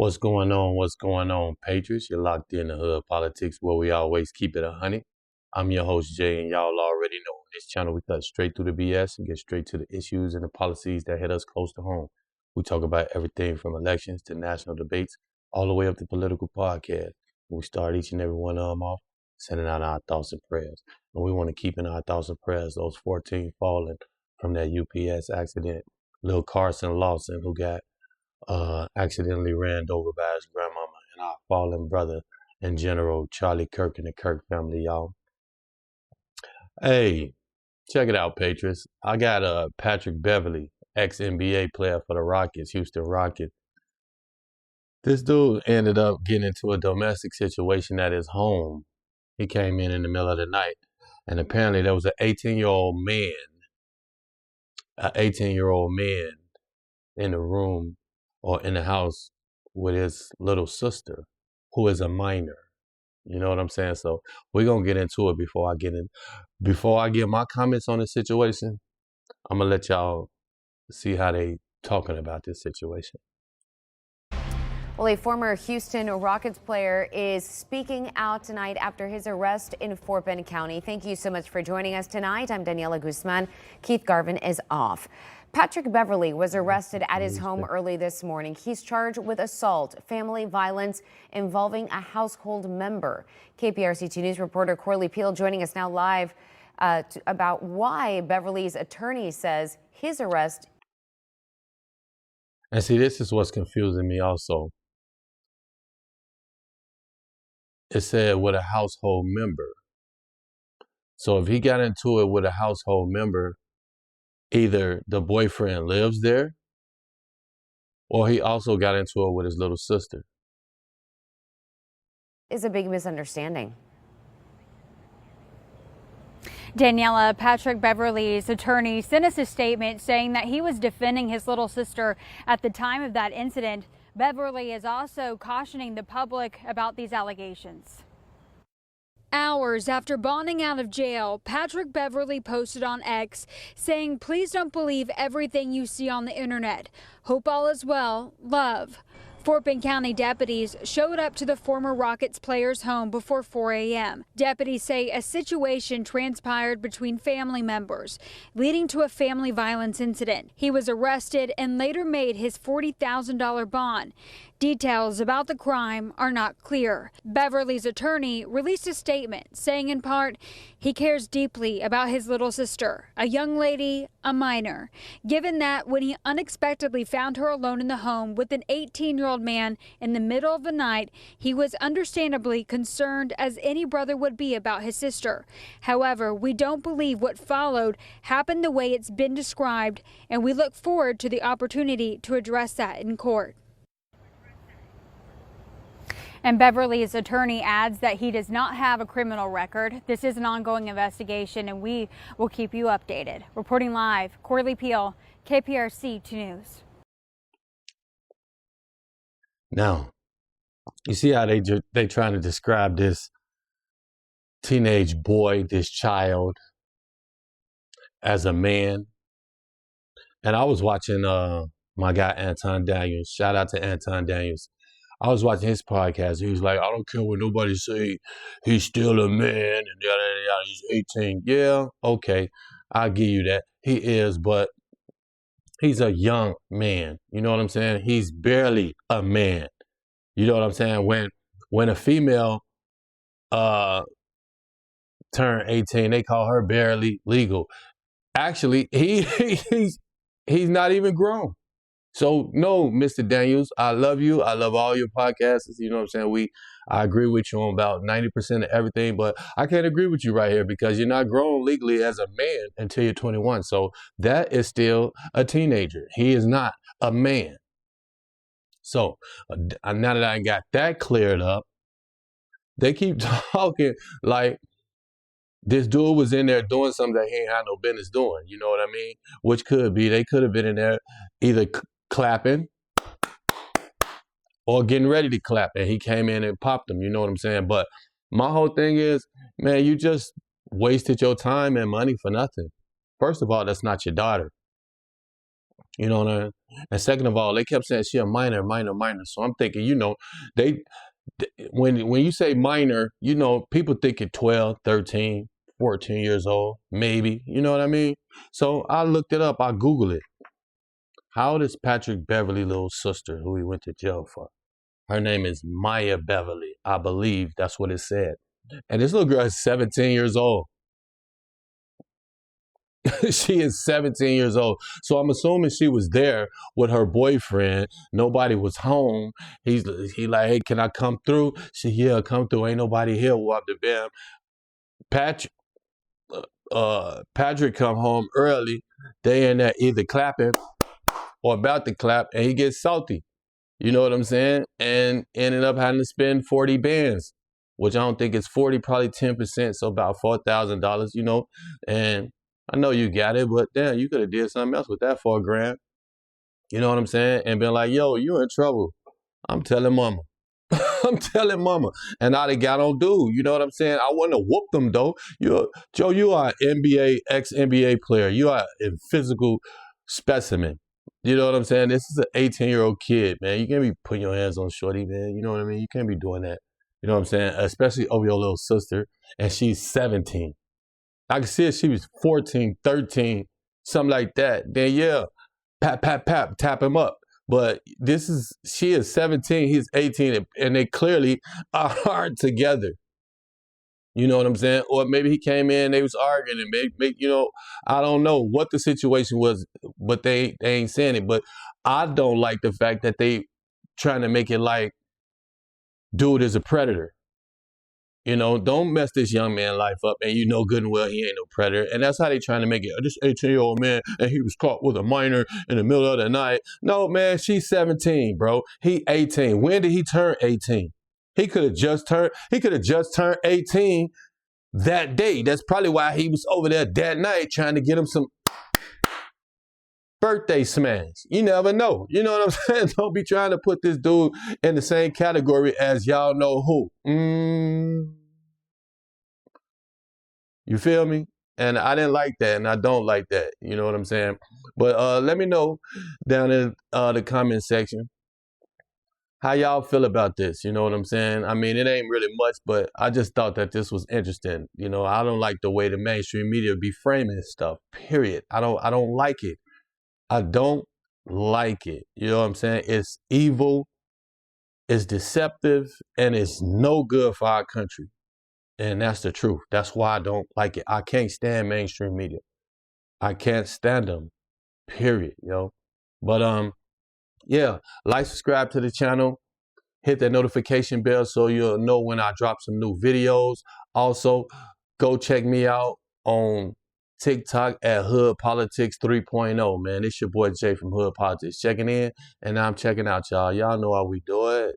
What's going on? What's going on, Patriots? You're locked in the hood politics where we always keep it 100. I'm your host, Jay, and y'all already know on this channel we cut straight through the BS and get straight to the issues and the policies that hit us close to home. We talk about everything from elections to national debates, all the way up to political podcasts. We start each and every one of them off sending out our thoughts and prayers. And we want to keep in our thoughts and prayers those 14 fallen from that UPS accident. Lil Carson Lawson, who got accidentally ran over by his grandmama, and our fallen brother and General Charlie Kirk and the Kirk family, y'all. Hey, check it out, Patriots. I got Patrick Beverly, ex-NBA player for the Rockets, Houston Rockets. This dude ended up getting into a domestic situation at his home. He came in the middle of the night, and apparently there was an 18-year-old man in the room or in the house with his little sister, who is a minor. You know what I'm saying? So we're gonna get into it before I give my comments on the situation. I'm gonna let y'all see how they talking about this situation. Well, a former Houston Rockets player is speaking out tonight after his arrest in Fort Bend County. Thank you so much for joining us tonight. I'm Daniela Guzman. Keith Garvin is off. Patrick Beverly was arrested at his home early this morning. He's charged with assault, family violence involving a household member. KPRC2 News reporter Corley Peel joining us now live about why Beverly's attorney says his arrest. And see, this is what's confusing me also. It said with a household member. So if he got into it with a household member, either the boyfriend lives there or he also got into it with his little sister. Is a big misunderstanding. Daniela, Patrick Beverly's attorney sent us a statement saying that he was defending his little sister at the time of that incident. Beverly is also cautioning the public about these allegations. Hours after bonding out of jail, Patrick Beverly posted on X saying, "Please don't believe everything you see on the internet. Hope all is well. Love." Fort Bend County deputies showed up to the former Rockets player's home before 4 a.m. Deputies say a situation transpired between family members, leading to a family violence incident. He was arrested and later made his $40,000 bond. Details about the crime are not clear. Beverly's attorney released a statement saying in part, he cares deeply about his little sister, a young lady, a minor, given that when he unexpectedly found her alone in the home with an 18-year-old man in the middle of the night, he was understandably concerned as any brother would be about his sister. However, we don't believe what followed happened the way it's been described, and we look forward to the opportunity to address that in court. And Beverly's attorney adds that he does not have a criminal record. This is an ongoing investigation, and we will keep you updated. Reporting live, Corley Peel, KPRC2 News. Now, you see how they trying to describe this teenage boy, this child, as a man. And I was watching my guy Anton Daniels. Shout out to Anton Daniels. I was watching his podcast. He was like, I don't care what nobody say. He's still a man and yada, yada, yada. He's 18. Yeah, okay. I'll give you that. He is, but he's a young man. You know what I'm saying? He's barely a man. You know what I'm saying? When a female turn 18, they call her barely legal. Actually, he's not even grown. So no, Mr. Daniels, I love you. I love all your podcasts. You know what I'm saying? I agree with you on about 90% of everything, but I can't agree with you right here because you're not grown legally as a man until you're 21. So that is still a teenager. He is not a man. So now that I got that cleared up, they keep talking like this dude was in there doing something that he ain't had no business doing. You know what I mean? Which could be, they could have been in there either clapping or getting ready to clap, and he came in and popped them. You know what I'm saying? But my whole thing is, man, you just wasted your time and money for nothing. First of all, that's not your daughter. You know what I mean? And second of all, they kept saying she a minor. So I'm thinking, they when you say minor, people thinking 12, 13, 14 years old, maybe. You know what I mean? So I looked it up. I Googled it. How old is Patrick Beverly little sister who he went to jail for? Her name is Maya Beverly. I believe that's what it said. And this little girl is 17 years old. She is 17 years old. So I'm assuming she was there with her boyfriend. Nobody was home. He like, hey, can I come through? She, yeah, come through. Ain't nobody here. Walk the bam. Patrick come home early. They in there either clapping or about to clap, and he gets salty. You know what I'm saying? And ended up having to spend 40 bands, which I don't think it's 40, probably 10%, so about $4,000, and I know you got it, but damn, you could have did something else with that $4 grand. You know what I'm saying? And been like, yo, you in trouble. I'm telling mama. I'm telling mama. And I got on dude. You know what I'm saying? I want to whoop them though. Joe, you are an NBA, ex-NBA player. You are a physical specimen. You know what I'm saying? This is an 18-year-old kid, man. You can't be putting your hands on shorty, man. You know what I mean? You can't be doing that. You know what I'm saying? Especially over your little sister. And she's 17. I can see if she was 14, 13, something like that. Then yeah, pat, tap him up. But she is 17, he's 18, and they clearly are together. You know what I'm saying? Or maybe he came in, they was arguing, and maybe I don't know what the situation was, but they ain't saying it. But I don't like the fact that they trying to make it like dude is a predator. Don't mess this young man life up, and you know good and well he ain't no predator. And that's how they trying to make it. This 18-year-old man, and he was caught with a minor in the middle of the night. No, man, she's 17, bro. He 18. When did he turn 18? He could have just turned 18 that day. That's probably why he was over there that night trying to get him some birthday smash. You never know. You know what I'm saying? Don't be trying to put this dude in the same category as y'all know who. You feel me? And I didn't like that, and I don't like that. You know what I'm saying? But let me know down in the comment section how y'all feel about this. You know what I'm saying? I mean, it ain't really much, but I just thought that this was interesting. I don't like the way the mainstream media be framing stuff, period. I don't like it. I don't like it. You know what I'm saying? It's evil, it's deceptive, and it's no good for our country. And that's the truth. That's why I don't like it. I can't stand mainstream media. I can't stand them, period, But yeah, like, subscribe to the channel, hit that notification bell so you'll know when I drop some new videos. Also, go check me out on TikTok at Hood Politics 3.0, man. It's your boy Jay from Hood Politics checking in, and I'm checking out, y'all. Y'all know how we do it.